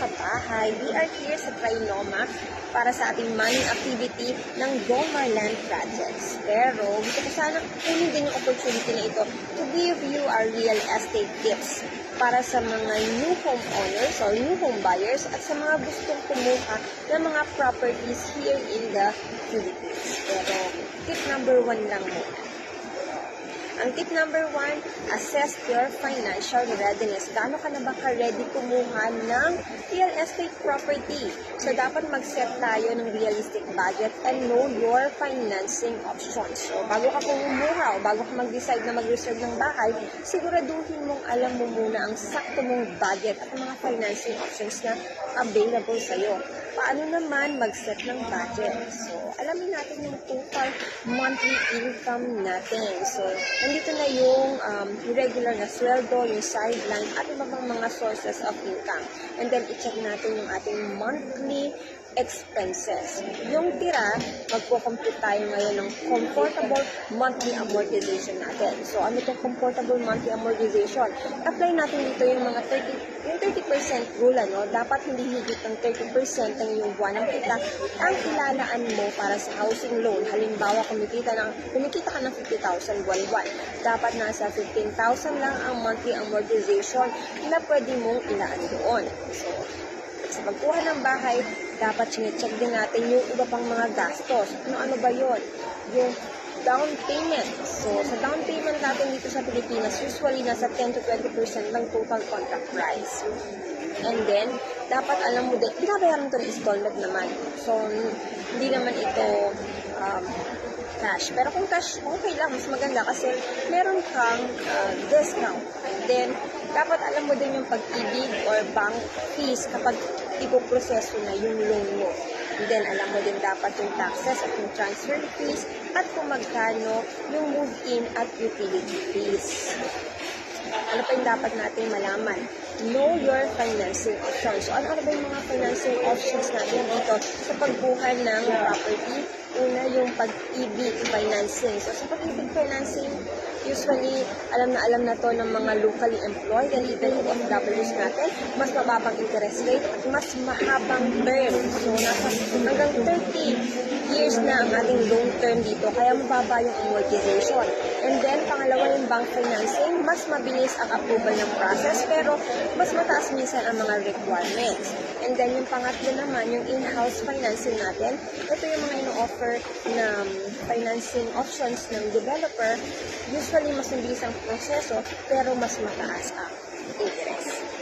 kabahay, we are here sa Trinoma para sa ating mining activity ng Gomar Land Projects. Pero gusto ko sana kunin din yung opportunity na ito to give you our real estate tips para sa mga new home owners or new home buyers at sa mga gustong kumuha ng mga properties here in the Philippines. Pero tip number 1 lang muna. Ang tip number 1, assess your financial readiness. Gaano ka na ba ka-ready kumuha ng real estate property? So, dapat mag-set tayo ng realistic budget and know your financing options. So, bago ka kumuha o bago ka mag-decide na mag-reserve ng bahay, siguraduhin mong alam mo muna ang sakto mong budget at mga financing options na available sa'yo. Paano naman mag-set ng budget? So, alamin natin yung total monthly income natin. So, nandito na yung regular na sweldo, yung sideline, at iba pang mga sources of income. And then, i-check natin yung ating monthly expenses. Yung tira, magpo-compute tayo ngayon ng comfortable monthly amortization natin. So, ano itong comfortable monthly amortization? Apply natin dito yung mga 30% rule, ano? Dapat hindi higit ng 30% ng yung buwan ng kita ang ilalaan mo para sa housing loan. Halimbawa, kumikita ka ng 50,000 buwan-buwan. Dapat nasa 15,000 lang ang monthly amortization na pwede mong ilaan doon. So, sa pagkuha ng bahay, dapat chinecheck din natin yung iba pang mga gastos. Ano ba yun? Yung down payment. So, sa down payment natin dito sa Pilipinas, usually nasa 10 to 20% ng total contract price. And then, dapat alam mo din, binabayaran ito ng installment naman. So, hindi naman ito cash. Pero kung cash, okay lang, mas maganda kasi meron kang discount. Then, dapat alam mo din yung pag-ibig or bank fees kapag ipoproseso na yung loan mo. And then, alam mo din dapat yung taxes at yung transfer fees at kung magkano yung move-in at utility fees. Ano pa yung dapat natin malaman? Know your financing options. So, ano ba yung mga financing options natin dito sa pagbuha ng property? Una, yung pag-ibig financing. So, sa pag-ibig financing, usually, alam na to ng mga locally employed and even OFWs natin, mas mababang interest rate at mas mahabang term. So, nasa hanggang 30 years na ang ating loan term dito, kaya mababa yung amortization. And then, pangalawa yung bank financing, mas mabilis ang approval ng process, pero mas mataas minsan ang mga requirements. And then, yung pangatlo naman, yung in-house financing natin, ito yung mga ino-offer na financing options ng developer. Usually, mas mabilis ang proseso, pero mas mataas ang interest.